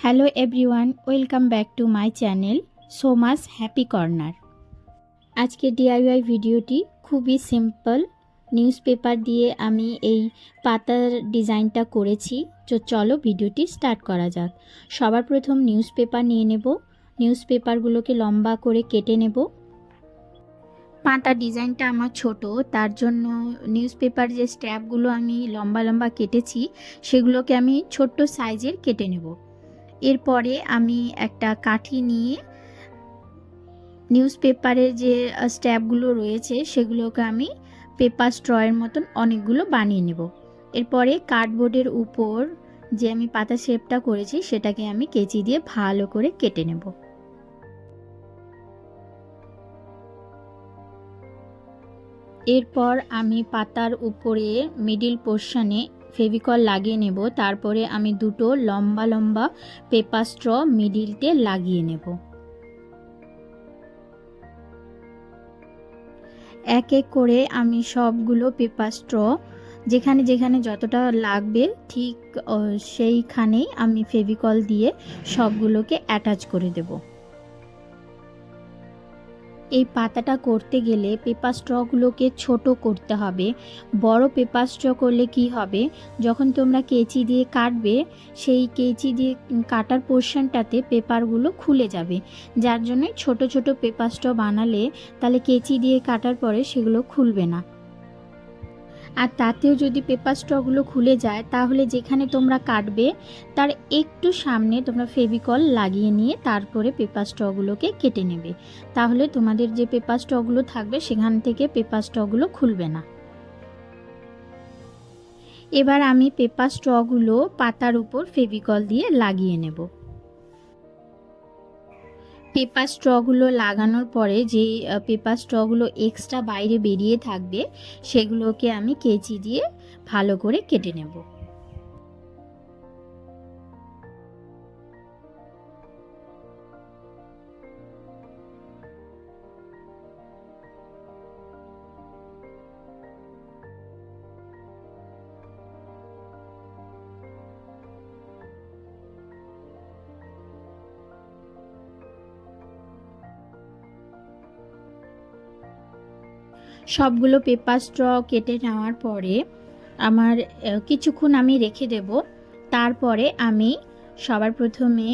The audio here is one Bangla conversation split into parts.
Hello everyone, welcome back to my channel Soma's happy corner. আজকে ডিআইওয়াই ভিডিওটি খুবই সিম্পল। নিউজপেপার দিয়ে আমি এই পাতার ডিজাইনটা করেছি। তো চলো ভিডিওটি স্টার্ট করা যাক। সবার প্রথম নিউজপেপার নিয়ে নেব। নিউজপেপারগুলোকে লম্বা করে কেটে নেব। পাতার ডিজাইনটা আমার ছোট, তার জন্য নিউজপেপার যে স্ট্র্যাপগুলো আমি লম্বা লম্বা কেটেছি সেগুলোকে আমি ছোট্ট সাইজের কেটে নেব। এরপরে আমি একটা কাঠি নিয়ে নিউজপেপারের যে স্ট্র্যাপগুলো রয়েছে সেগুলোকে আমি পেপার স্ট্রয়ের মতন অনেকগুলো বানিয়ে নেব। এরপরে কার্ডবোর্ডের উপর যে আমি পাতা শেপটা করেছি সেটাকে আমি কেচি দিয়ে ভালো করে কেটে নেব। এরপর আমি পাতার উপরে মিডিল পোর্শনে ফেভিকল লাগিয়ে নেব। তারপরে আমি দুটো লম্বা লম্বা পেপার স্ট্র মিডিলতে লাগিয়ে নেব। এক এক করে আমি সবগুলো পেপার স্ট্র যেখানে যেখানে যতটা লাগবে ঠিক সেইখানেই আমি ফেভিকল দিয়ে সবগুলোকে অ্যাটাচ করে দেব। এই পাতাটা করতে গেলে পেপার স্ট্রগুলোকে ছোট করতে হবে। বড় পেপার স্ট্র করলে কি হবে, যখন তোমরা কেচি দিয়ে কাটবে সেই কেচি দিয়ে কাটার পোর্শনটাতে পেপারগুলো খুলে যাবে, যার জন্য ছোট ছোট পেপার স্ট্র বানালে তাহলে কেচি দিয়ে কাটার পরে সেগুলো খুলবে না। আর তাতেও যদি পেপার স্ট্রগুলো খুলে যায় তাহলে যেখানে তোমরা কাটবে তার একটু সামনে তোমরা ফেভিকল লাগিয়ে নিয়ে তারপরে পেপার স্ট্রগুলোকে কেটে নেবে, তাহলে তোমাদের যে পেপার স্ট্রগুলো থাকবে সেখান থেকে পেপার স্ট্রগুলো খুলবে না। এবার আমি পেপার স্ট্রগুলো পাতার উপর ফেভিকল দিয়ে লাগিয়ে নেব। পেপার স্ট্রগুলো লাগানোর পরে যে পেপার স্ট্রগুলো এক্সট্রা বাইরে বেরিয়ে থাকবে সেগুলোকে আমি কেচি দিয়ে ভালো করে কেটে নেব। সবগুলো পেপার স্ট্র কেটে নেওয়ার পরে আমার কিছুক্ষণ আমি রেখে দেব। তারপরে আমি সবার প্রথমে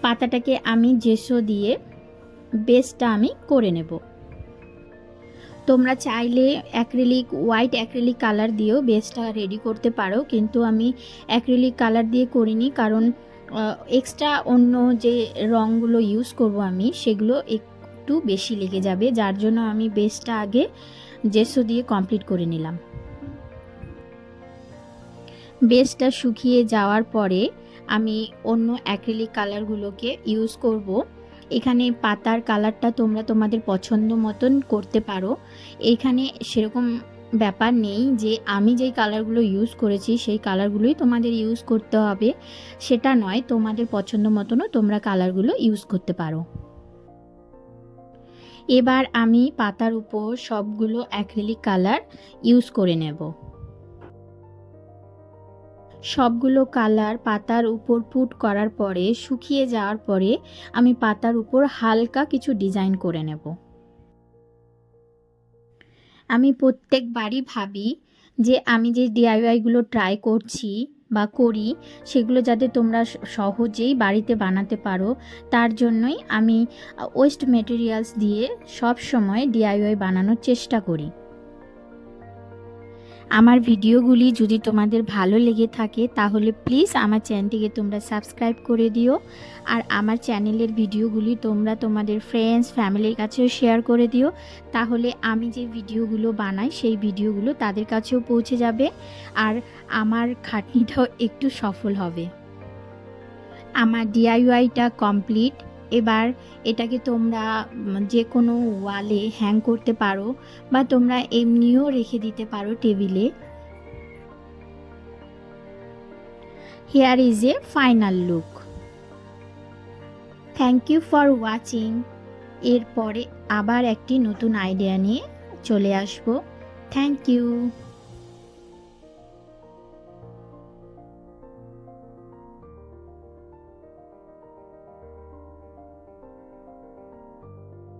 পাতাটাকে আমি জেসো দিয়ে বেসটা আমি করে নেব। তোমরা চাইলে হোয়াইট অ্যাক্রিলিক কালার দিয়েও বেসটা রেডি করতে পারো, কিন্তু আমি অ্যাক্রিলিক কালার দিয়ে করিনি, কারণ এক্সট্রা অন্য যে রঙগুলো ইউজ করব আমি সেগুলো একটু বেশি লেগে যাবে, যার জন্য আমি বেসটা আগে জেসো দিয়ে কমপ্লিট করে নিলাম। বেসটা শুকিয়ে যাওয়ার পরে আমি অন্য অ্যাক্রিলিক কালারগুলোকে ইউজ করব। এখানে পাতার কালারটা তোমরা তোমাদের পছন্দ মতন করতে পারো। এখানে সেরকম ব্যাপার নেই যে আমি যেই কালারগুলো ইউজ করেছি সেই কালারগুলোই তোমাদের ইউজ করতে হবে, সেটা নয়, তোমাদের পছন্দ মতনও তোমরা কালারগুলো ইউজ করতে পারো। এবার আমি পাতার উপর সবগুলো অ্যাক্রিলিক কালার ইউজ করে নেব। সবগুলো কালার পাতার উপর পুট করার পরে শুকিয়ে যাওয়ার পরে আমি পাতার উপর হালকা কিছু ডিজাইন করে নেব। আমি প্রত্যেকবারই ভাবি যে আমি যে ডিআইওয়াইগুলো ট্রাই করছি বা করি সেগুলো যাতে তোমরা সহজেই বাড়িতে বানাতে পারো, তার জন্যই আমি ওয়েস্ট মেটেরিয়ালস দিয়ে সব সময় ডিআইওয়াই বানানোর চেষ্টা করি। আমার ভিডিওগুলি যদি তোমাদের ভালো লেগে থাকে তাহলে প্লিজ আমার চ্যানেলটিকে তোমরা সাবস্ক্রাইব করে দিও, আর আমার চ্যানেলের ভিডিওগুলি তোমরা তোমাদের ফ্রেন্ডস ফ্যামিলির কাছেও শেয়ার করে দিও, তাহলে আমি যে ভিডিওগুলো বানাই সেই ভিডিওগুলো তাদের কাছেও পৌঁছে যাবে আর আমার খাটনিটাও একটু সফল হবে। আমার ডিআইওয়াইটা কমপ্লিট। এবার এটাকে তোমরা যে কোনো ওয়ালে হ্যাং করতে পারো বা তোমরা এমনিও রেখে দিতে পারো টেবিলে। Here is a final look. Thank you for watching. এরপরে আবার একটি নতুন আইডিয়া নিয়ে চলে আসবো। Thank you.